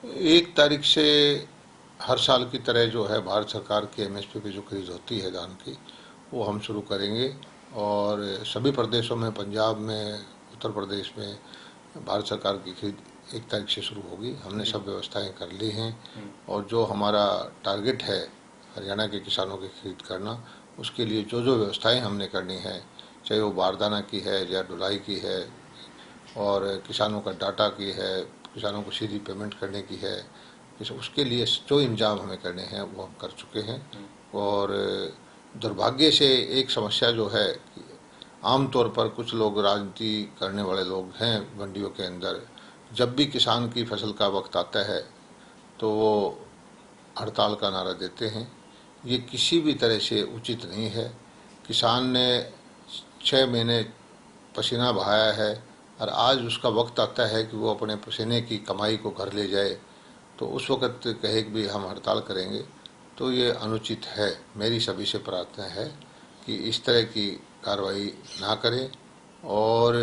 1 तारीख से हर साल की तरह जो है भारत सरकार की एमएसपी पे जो खरीद होती है धान की, वो हम शुरू करेंगे। और सभी प्रदेशों में, पंजाब में, उत्तर प्रदेश में भारत सरकार की खरीद 1 तारीख से शुरू होगी। हमने सब व्यवस्थाएं कर ली हैं। और जो हमारा टारगेट है हरियाणा के किसानों की खरीद करना, उसके लिए जो जो व्यवस्थाएं हमने करनी है, चाहे वो बारदाना की है या ढुलाई की है, और किसानों का डाटा की है, किसानों को सीधी पेमेंट करने की है, उसके लिए जो इंतजाम हमें करने हैं वो हम कर चुके हैं। और दुर्भाग्य से एक समस्या जो है कि आमतौर पर कुछ लोग, राजनीति करने वाले लोग हैं मंडियों के अंदर, जब भी किसान की फसल का वक्त आता है तो वो हड़ताल का नारा देते हैं। ये किसी भी तरह से उचित नहीं है। किसान ने 6 महीने पसीना बहाया है और आज उसका वक्त आता है कि वो अपने पसीने की कमाई को घर ले जाए, तो उस वक़्त कहे कि भी हम हड़ताल करेंगे, तो ये अनुचित है। मेरी सभी से प्रार्थना है कि इस तरह की कार्रवाई ना करें। और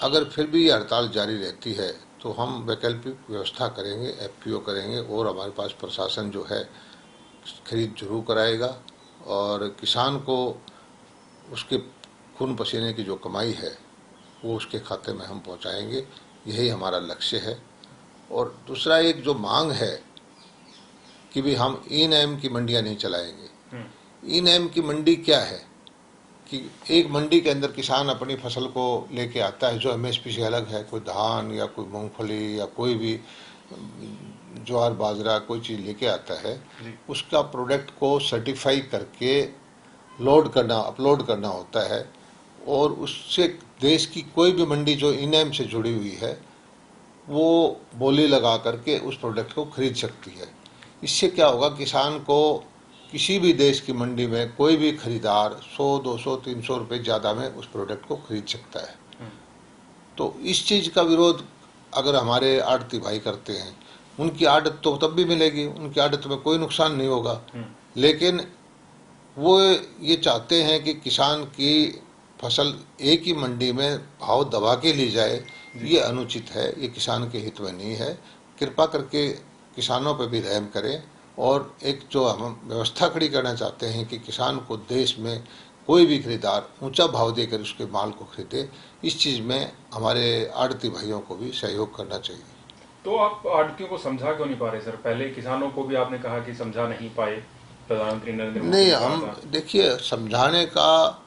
अगर फिर भी ये हड़ताल जारी रहती है तो हम वैकल्पिक व्यवस्था करेंगे, एफपीओ करेंगे, और हमारे पास प्रशासन जो है खरीद जरूर कराएगा और किसान को उसके खून पसीने की जो कमाई है वो उसके खाते में हम पहुंचाएंगे। यही हमारा लक्ष्य है। और दूसरा एक जो मांग है कि भी हम ई नैम की मंडियां नहीं चलाएंगे। ई नैम की मंडी क्या है कि एक मंडी के अंदर किसान अपनी फसल को लेके आता है जो एमएसपी से अलग है, कोई धान या कोई मूंगफली या कोई भी ज्वार बाजरा कोई चीज़ लेके आता है, उसका प्रोडक्ट को सर्टिफाई करके लोड करना, अपलोड करना होता है। और उससे देश की कोई भी मंडी जो ई नैम से जुड़ी हुई है वो बोली लगा करके उस प्रोडक्ट को खरीद सकती है। इससे क्या होगा, किसान को किसी भी देश की मंडी में कोई भी खरीदार 100, 200, 300 रुपये ज़्यादा में उस प्रोडक्ट को खरीद सकता है। तो इस चीज़ का विरोध अगर हमारे आड़ती भाई करते हैं, उनकी आड़त तो तब भी मिलेगी, उनकी आड़त में कोई नुकसान नहीं होगा, लेकिन वो ये चाहते हैं कि किसान की फसल एक ही मंडी में भाव दबा के ली जाए। ये अनुचित है, ये किसान के हित में नहीं है। कृपा करके किसानों पर भी रहम करें और एक जो हम व्यवस्था खड़ी करना चाहते हैं कि किसान को देश में कोई भी खरीदार ऊंचा भाव देकर उसके माल को खरीदे, इस चीज़ में हमारे आड़ती भाइयों को भी सहयोग करना चाहिए। तो आप आड़तियों को समझा क्यों नहीं पा रहे सर? पहले किसानों को भी आपने कहा कि समझा नहीं पाए, प्रधानमंत्री नरेंद्र मोदी नहीं, ने कहा हम था। देखिए, समझाने का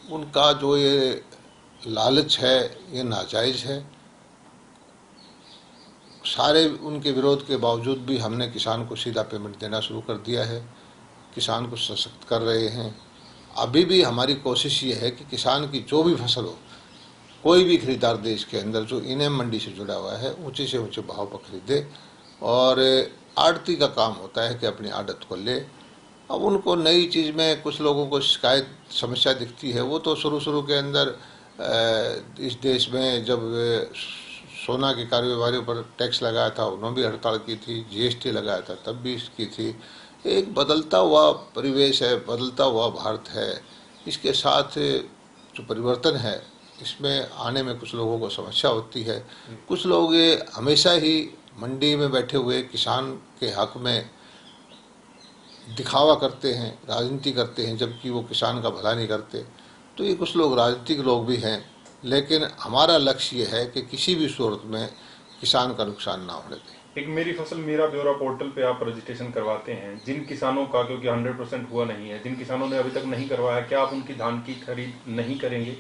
उनका जो ये लालच है ये नाजायज़ है। सारे उनके विरोध के बावजूद भी हमने किसान को सीधा पेमेंट देना शुरू कर दिया है, किसान को सशक्त कर रहे हैं। अभी भी हमारी कोशिश ये है कि किसान की जो भी फसल हो, कोई भी खरीदार देश के अंदर जो ई नैम मंडी से जुड़ा हुआ है ऊंचे से ऊंचे भाव पर खरीदे। और आड़ती का काम होता है कि अपनी आड़त को ले। अब उनको नई चीज़ में कुछ लोगों को शिकायत समस्या दिखती है। वो तो शुरू के अंदर इस देश में जब सोना के कारोबारियों पर टैक्स लगाया था उन्होंने भी हड़ताल की थी, जीएसटी लगाया था तब भी इसकी थी। एक बदलता हुआ परिवेश है, बदलता हुआ भारत है। इसके साथ जो परिवर्तन है इसमें आने में कुछ लोगों को समस्या होती है। कुछ लोग ये हमेशा ही मंडी में बैठे हुए किसान के हक में दिखावा करते हैं, राजनीति करते हैं, जबकि वो किसान का भला नहीं करते। तो ये कुछ लोग राजनीतिक लोग भी हैं, लेकिन हमारा लक्ष्य ये है कि किसी भी सूरत में किसान का नुकसान ना होने दें। एक मेरी फसल मेरा ब्यौरा पोर्टल पे आप रजिस्ट्रेशन करवाते हैं, जिन किसानों का, क्योंकि 100% हुआ नहीं है, जिन किसानों ने अभी तक नहीं करवाया, क्या आप उनकी धान की खरीद नहीं करेंगे?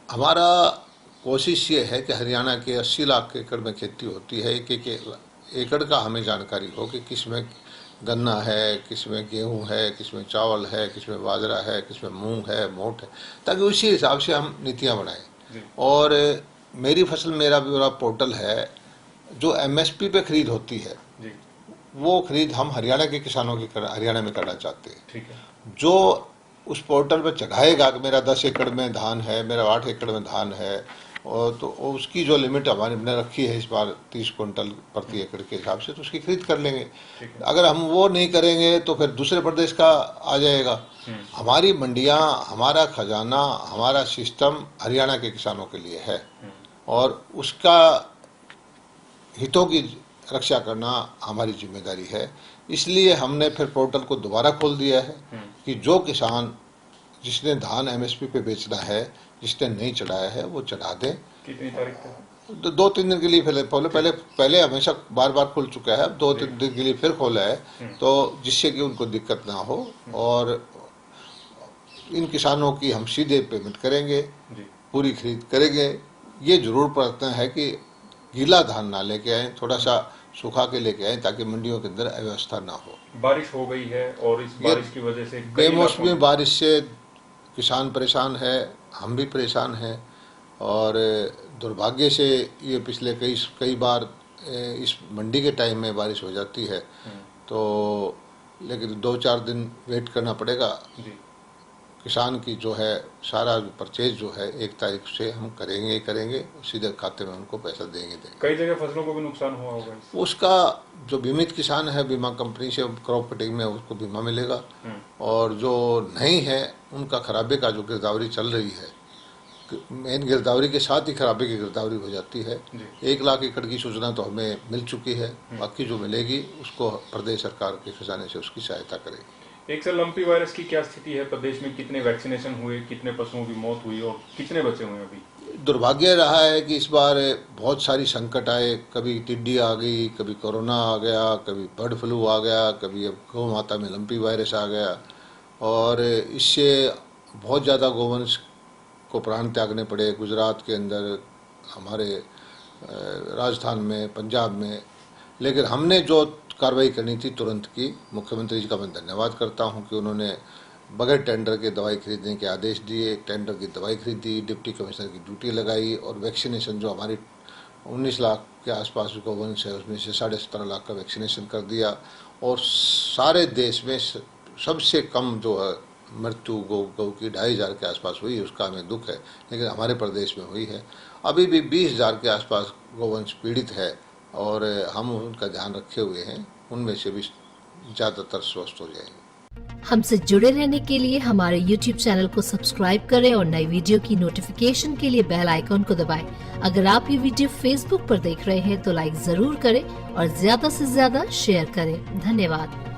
हमारा कोशिश ये है कि हरियाणा के 80 लाख एकड़ में खेती होती है। एक एक एकड़ का हमें जानकारी हो कि किसमें गन्ना है, किसमें गेहूं है, किसमें चावल है, किसमें बाजरा है, किसमें मूंग है, मोट है, ताकि उसी हिसाब से हम नीतियां बनाएं। और मेरी फसल मेरा ब्यौरा पोर्टल है, जो एमएसपी पे खरीद होती है वो खरीद हम हरियाणा के किसानों की हरियाणा में करना चाहते हैं। ठीक है। जो उस पोर्टल पर चढ़ाएगा कि मेरा 10 एकड़ में धान है, मेरा 8 एकड़ में धान है, और तो उसकी जो लिमिट हमारी ने रखी है इस बार 30 कुंटल प्रति एकड़ के हिसाब से, तो उसकी खरीद कर लेंगे। अगर हम वो नहीं करेंगे तो फिर दूसरे प्रदेश का आ जाएगा। हमारी मंडियां, हमारा खजाना, हमारा सिस्टम हरियाणा के किसानों के लिए है और उसका हितों की रक्षा करना हमारी जिम्मेदारी है। इसलिए हमने फिर पोर्टल को दोबारा खोल दिया है कि जो किसान जिसने धान एमएसपी पे बेचना है, जिसने नहीं चढ़ाया है वो चढ़ा दें। कितनी तारीख तक? 2-3 दिन के लिए पहले हमेशा बार बार खुल चुका है, अब 2-3 दिन के लिए फिर खोला है, तो जिससे कि उनको दिक्कत ना हो। और इन किसानों की हम सीधे पेमेंट करेंगे, पूरी खरीद करेंगे। ये जरूर प्रयत्न है कि गीला धान ना लेके आए, थोड़ा सा सूखा के लेके आए ताकि मंडियों के अंदर अव्यवस्था ना हो। बारिश हो गई है और इस बारिश की वजह से बेमौसमी बारिश से किसान परेशान है, हम भी परेशान हैं। और दुर्भाग्य से ये पिछले कई बार इस मंडी के टाइम में बारिश हो जाती है, तो लेकिन 2-4 दिन वेट करना पड़ेगा। किसान की जो है सारा परचेज जो है 1 तारीख से हम करेंगे, सीधे खाते में उनको पैसा देंगे। कई जगह फसलों को भी नुकसान हुआ होगा। उसका जो बीमित किसान है, बीमा कंपनी से क्रॉप कटिंग में उसको बीमा मिलेगा। और जो नहीं है उनका खराबे का जो गिरदावरी चल रही है, मेन गिरदावरी के साथ ही खराबे की गिरदावरी हो जाती है। 1 लाख एकड़ की सूचना तो हमें मिल चुकी है, बाकी जो मिलेगी उसको प्रदेश सरकार के खजाने से उसकी सहायता करेगी। एक साल लंपी वायरस की क्या स्थिति है? प्रदेश में कितने वैक्सीनेशन हुए, कितने पशुओं की मौत हुई और कितने बचे हुए अभी? दुर्भाग्य रहा है कि इस बार बहुत सारी संकट आए, कभी टिड्डी आ गई, कभी कोरोना आ गया, कभी बर्ड फ्लू आ गया, कभी अब गौ माता में लंपी वायरस आ गया। और इससे बहुत ज़्यादा गोवंश को प्राण त्यागने पड़े। गुजरात के अंदर, हमारे राजस्थान में, पंजाब में। लेकिन हमने जो कार्रवाई करनी थी तुरंत की, मुख्यमंत्री जी का मैं धन्यवाद करता हूं कि उन्होंने बगैर टेंडर के दवाई खरीदने के आदेश दिए, टेंडर की दवाई खरीदी, डिप्टी कमिश्नर की ड्यूटी लगाई। और वैक्सीनेशन जो हमारी 19 लाख के आसपास गोवंश है उसमें से 17.5 लाख का वैक्सीनेशन कर दिया। और सारे देश में सबसे कम जो है मृत्यु गौ की 2,500 के आसपास हुई, उसका हमें दुख है, लेकिन हमारे प्रदेश में हुई है। अभी भी 20,000 के आसपास गोवंश पीड़ित है और हम उनका ध्यान रखे हुए हैं, उनमें से भी ज़्यादातर स्वस्थ हो जाएंगे। हमसे जुड़े रहने के लिए हमारे YouTube चैनल को सब्सक्राइब करें और नई वीडियो की नोटिफिकेशन के लिए बेल आइकॉन को दबाएं। अगर आप ये वीडियो Facebook पर देख रहे हैं तो लाइक जरूर करें और ज्यादा से ज्यादा शेयर करें। धन्यवाद।